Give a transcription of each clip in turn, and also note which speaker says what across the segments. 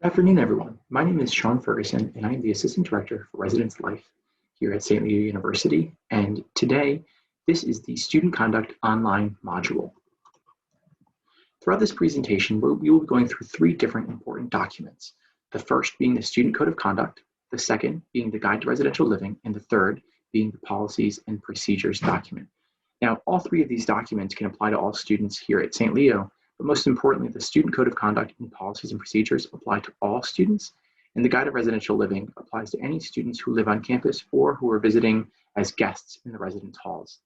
Speaker 1: Good afternoon, everyone. My name is Sean Ferguson, and I am the Assistant Director for Residence Life here at St. Leo University. And today, this is the Student Conduct Online module. Throughout this presentation, we will be going through three different important documents. The first being the Student Code of Conduct, the second being the Guide to Residential Living, and the third being the Policies and Procedures document. Now, all three of these documents can apply to all students here at St. Leo, but most importantly, the Student Code of Conduct and Policies and Procedures apply to all students, and the Guide to Residential Living applies to any students who live on campus or who are visiting as guests in the residence halls.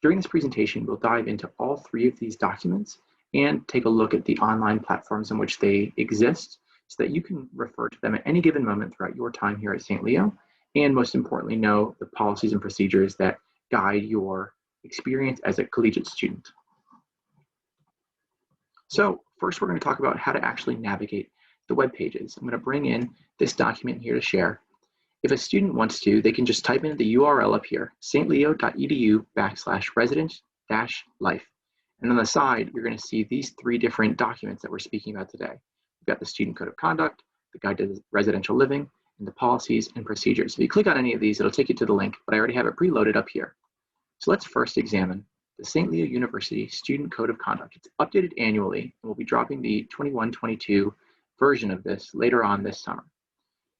Speaker 1: During this presentation, we'll dive into all three of these documents and take a look at the online platforms in which they exist so that you can refer to them at any given moment throughout your time here at St. Leo, and most importantly, know the policies and procedures that guide your experience as a collegiate student. So first, we're going to talk about how to actually navigate the web pages. I'm going to bring in this document here to share. If a student wants to, they can just type in the URL up here, stleo.edu/resident-life. And on the side, you're going to see these three different documents that we're speaking about today. We've got the Student Code of Conduct, the Guide to Residential Living, and the Policies and Procedures. If you click on any of these, it'll take you to the link, but I already have it preloaded up here. So let's first examine the St. Leo University Student Code of Conduct. It's updated annually, and we'll be dropping the 21-22 version of this later on this summer.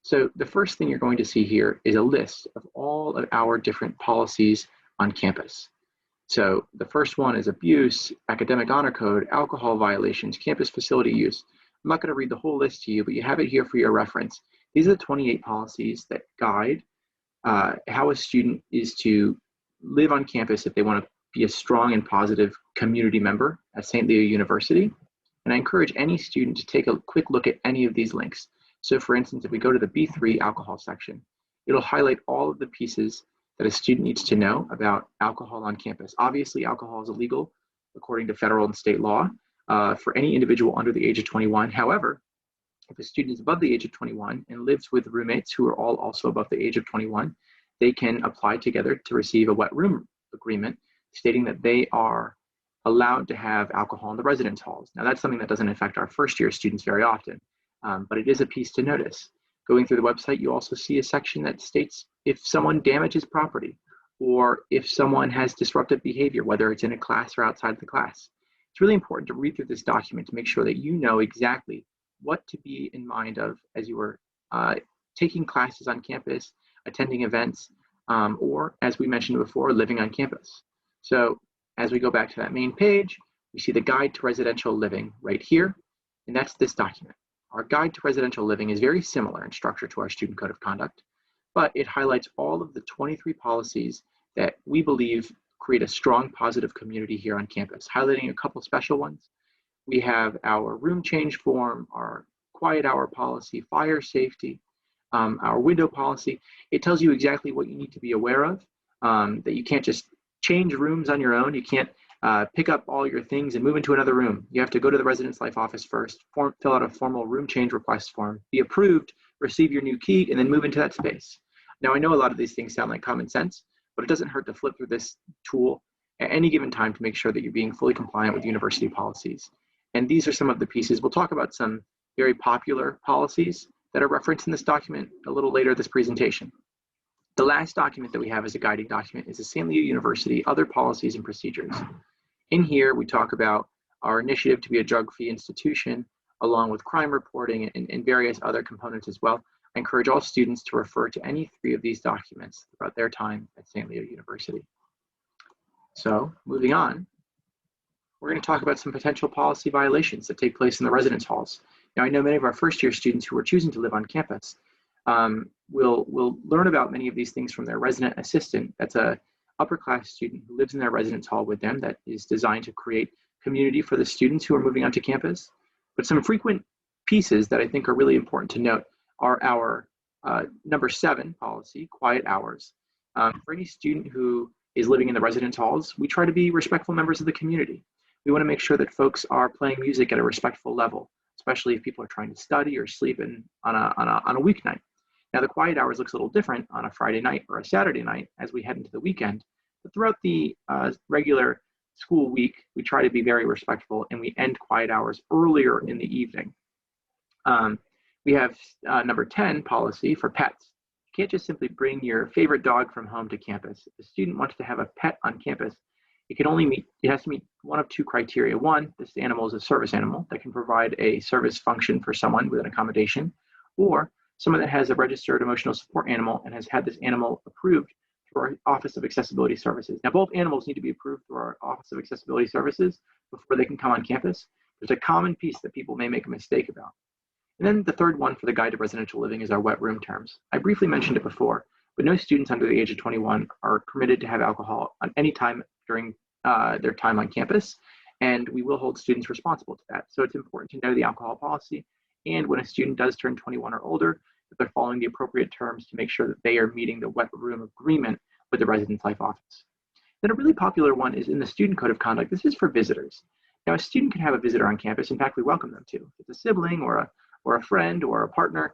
Speaker 1: So the first thing you're going to see here is a list of all of our different policies on campus. So the first one is abuse, academic honor code, alcohol violations, campus facility use. I'm not going to read the whole list to you, but you have it here for your reference. These are the 28 policies that guide how a student is to live on campus if they want to be a strong and positive community member at St. Leo University. And I encourage any student to take a quick look at any of these links. So for instance, if we go to the B3 alcohol section, it'll highlight all of the pieces that a student needs to know about alcohol on campus. Obviously, alcohol is illegal according to federal and state law for any individual under the age of 21. However, if a student is above the age of 21 and lives with roommates who are all also above the age of 21, they can apply together to receive a wet room agreement stating that they are allowed to have alcohol in the residence halls. Now, that's something that doesn't affect our first year students very often, but it is a piece to notice. Going through the website, you also see a section that states if someone damages property or if someone has disruptive behavior, whether it's in a class or outside the class. It's really important to read through this document to make sure that you know exactly what to be in mind of as you are taking classes on campus, attending events, or as we mentioned before, living on campus. So as we go back to that main page, we see the Guide to Residential Living right here, and that's this document. Our Guide to Residential Living is very similar in structure to our Student Code of Conduct, but it highlights all of the 23 policies that we believe create a strong positive community here on campus, highlighting a couple special ones. We have our room change form, our quiet hour policy, fire safety, our window policy. It tells you exactly what you need to be aware of, that you can't just change rooms on your own. You can't pick up all your things and move into another room. You have to go to the Residence Life office first, fill out a formal room change request form, be approved, receive your new key, and then move into that space. Now, I know a lot of these things sound like common sense, but it doesn't hurt to flip through this tool at any given time to make sure that you're being fully compliant with university policies. And these are some of the pieces. We'll talk about some very popular policies that are referenced in this document a little later in this presentation. The last document that we have as a guiding document is the St. Leo University Other Policies and Procedures. In here, we talk about our initiative to be a drug-free institution, along with crime reporting and various other components as well. I encourage all students to refer to any three of these documents throughout their time at St. Leo University. So, moving on, we're going to talk about some potential policy violations that take place in the residence halls. Now, I know many of our first-year students who are choosing to live on campus will learn about many of these things from their resident assistant. That's a upper class student who lives in their residence hall with them that is designed to create community for the students who are moving onto campus. But some frequent pieces that I think are really important to note are our number 7 policy, quiet hours. For any student who is living in the residence halls, we try to be respectful members of the community. We want to make sure that folks are playing music at a respectful level, especially if people are trying to study or sleep on a weeknight. Now, the quiet hours looks a little different on a Friday night or a Saturday night as we head into the weekend, but throughout the regular school week, we try to be very respectful and we end quiet hours earlier in the evening. We have number 10 policy for pets. You can't just simply bring your favorite dog from home to campus. If a student wants to have a pet on campus, it has to meet one of two criteria. One, this animal is a service animal that can provide a service function for someone with an accommodation, or someone that has a registered emotional support animal and has had this animal approved through our Office of Accessibility Services. Now, both animals need to be approved through our Office of Accessibility Services before they can come on campus. There's a common piece that people may make a mistake about. And then the third one for the Guide to Residential Living is our wet room terms. I briefly mentioned it before, but no students under the age of 21 are permitted to have alcohol at any time during their time on campus, and we will hold students responsible to that. So it's important to know the alcohol policy, and when a student does turn 21 or older, that they're following the appropriate terms to make sure that they are meeting the wet room agreement with the Residence Life Office. Then a really popular one is in the Student Code of Conduct. This is for visitors. Now, a student can have a visitor on campus. In fact, we welcome them to. If it's a sibling or a friend or a partner,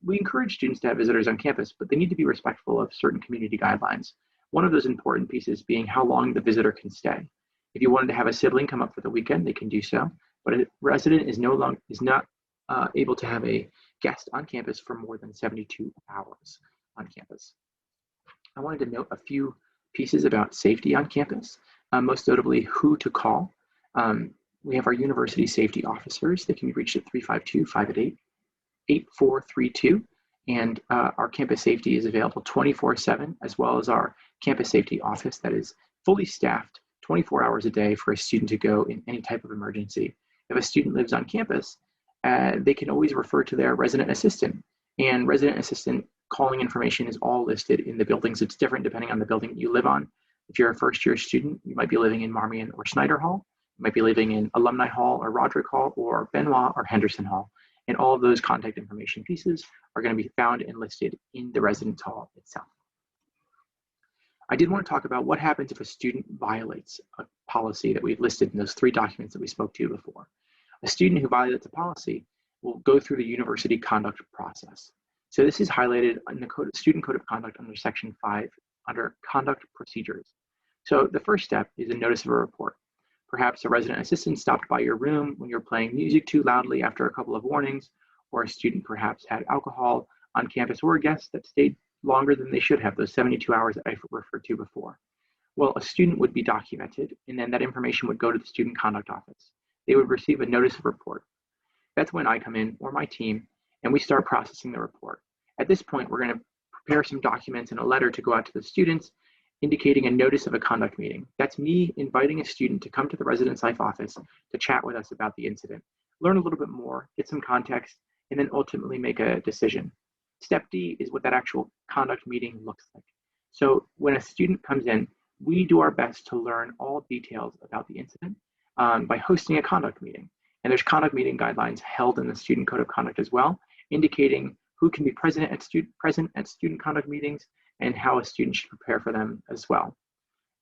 Speaker 1: we encourage students to have visitors on campus, but they need to be respectful of certain community guidelines. One of those important pieces being how long the visitor can stay. If you wanted to have a sibling come up for the weekend, they can do so, but a resident is not able to have a guest on campus for more than 72 hours on campus. I wanted to note a few pieces about safety on campus, most notably who to call. We have our university safety officers. They can be reached at 352-588-8432. And our campus safety is available 24/7, as well as our campus safety office that is fully staffed 24 hours a day for a student to go in any type of emergency. If a student lives on campus, they can always refer to their resident assistant. And resident assistant calling information is all listed in the buildings. It's different depending on the building you live on. If you're a first-year student, you might be living in Marmion or Snyder Hall. You might be living in Alumni Hall or Roderick Hall or Benoit or Henderson Hall. And all of those contact information pieces are going to be found and listed in the residence hall itself. I did want to talk about what happens if a student violates a policy that we've listed in those 3 documents that we spoke to before. A student who violates a policy will go through the university conduct process. So this is highlighted in the Student Code of Conduct under Section 5 under Conduct Procedures. So the first step is a notice of a report. Perhaps a resident assistant stopped by your room when you're playing music too loudly after a couple of warnings, or a student perhaps had alcohol on campus, or a guest that stayed longer than they should have, those 72 hours that I referred to before. Well, a student would be documented, and then that information would go to the Student Conduct Office. They would receive a notice of report. That's when I come in, or my team, and we start processing the report. At this point, we're going to prepare some documents and a letter to go out to the students, indicating a notice of a conduct meeting. That's me inviting a student to come to the Residence Life Office to chat with us about the incident, learn a little bit more, get some context, and then ultimately make a decision. Step D is what that actual conduct meeting looks like. So when a student comes in, we do our best to learn all details about the incident by hosting a conduct meeting. And there's conduct meeting guidelines held in the Student Code of Conduct as well, indicating who can be present at student conduct meetings and how a student should prepare for them as well.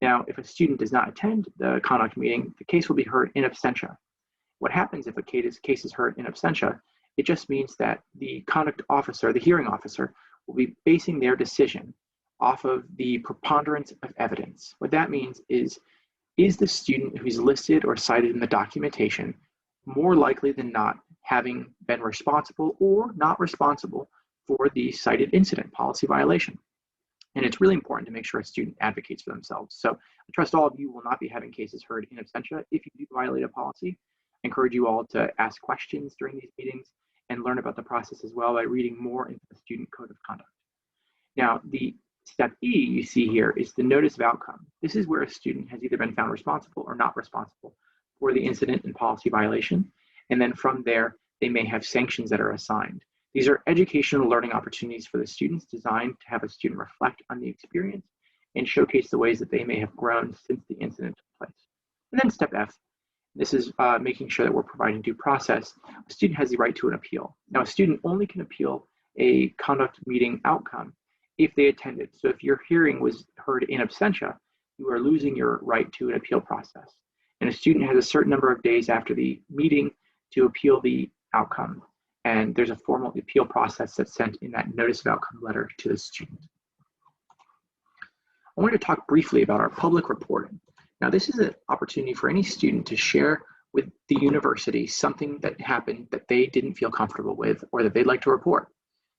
Speaker 1: Now, if a student does not attend the conduct meeting, the case will be heard in absentia. What happens if a case is heard in absentia? It just means that the conduct officer, the hearing officer, will be basing their decision off of the preponderance of evidence. What that means is the student who's listed or cited in the documentation more likely than not having been responsible or not responsible for the cited incident policy violation? And it's really important to make sure a student advocates for themselves. So I trust all of you will not be having cases heard in absentia. If you do violate a policy, I encourage you all to ask questions during these meetings and learn about the process as well by reading more into the Student Code of Conduct. Now, the step E you see here is the notice of outcome. This is where a student has either been found responsible or not responsible for the incident and policy violation. And then from there, they may have sanctions that are assigned. These are educational learning opportunities for the students designed to have a student reflect on the experience and showcase the ways that they may have grown since the incident took place. And then step F, this is making sure that we're providing due process. A student has the right to an appeal. Now, a student only can appeal a conduct meeting outcome if they attended. So if your hearing was heard in absentia, you are losing your right to an appeal process. And a student has a certain number of days after the meeting to appeal the outcome. And there's a formal appeal process that's sent in that notice of outcome letter to the student. I wanted to talk briefly about our public reporting. Now, this is an opportunity for any student to share with the university something that happened that they didn't feel comfortable with or that they'd like to report.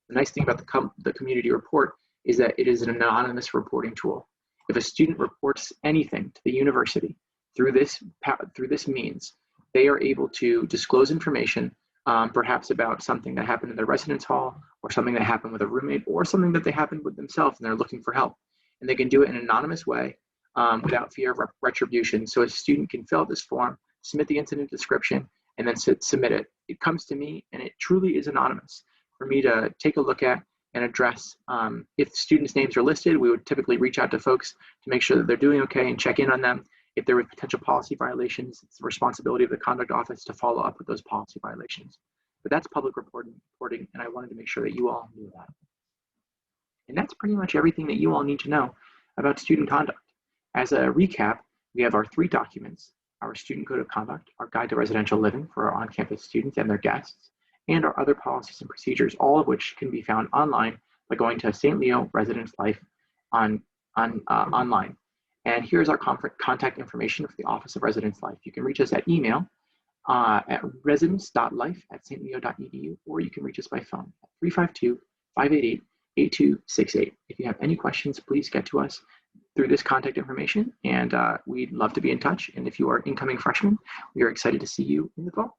Speaker 1: The nice thing about the community report is that it is an anonymous reporting tool. If a student reports anything to the university through this means, they are able to disclose information, perhaps about something that happened in their residence hall, or something that happened with a roommate, or something that they happened with themselves and they're looking for help. And they can do it in an anonymous way without fear of retribution. So a student can fill out this form, submit the incident description, and then submit it. It comes to me, and it truly is anonymous for me to take a look at and address. If students' names are listed, we would typically reach out to folks to make sure that they're doing okay and check in on them. If there were potential policy violations, it's the responsibility of the conduct office to follow up with those policy violations. But that's public reporting, and I wanted to make sure that you all knew that. And that's pretty much everything that you all need to know about student conduct. As a recap, we have our 3 documents: our student code of conduct, our guide to residential living for our on-campus students and their guests, and our other policies and procedures, all of which can be found online by going to St. Leo Residence Life online. And here's our contact information for the Office of Residence Life. You can reach us at email at residence.life@stleo.edu, or you can reach us by phone at 352-588-8268. If you have any questions, please get to us through this contact information, and we'd love to be in touch. And if you are incoming freshmen, we are excited to see you in the fall.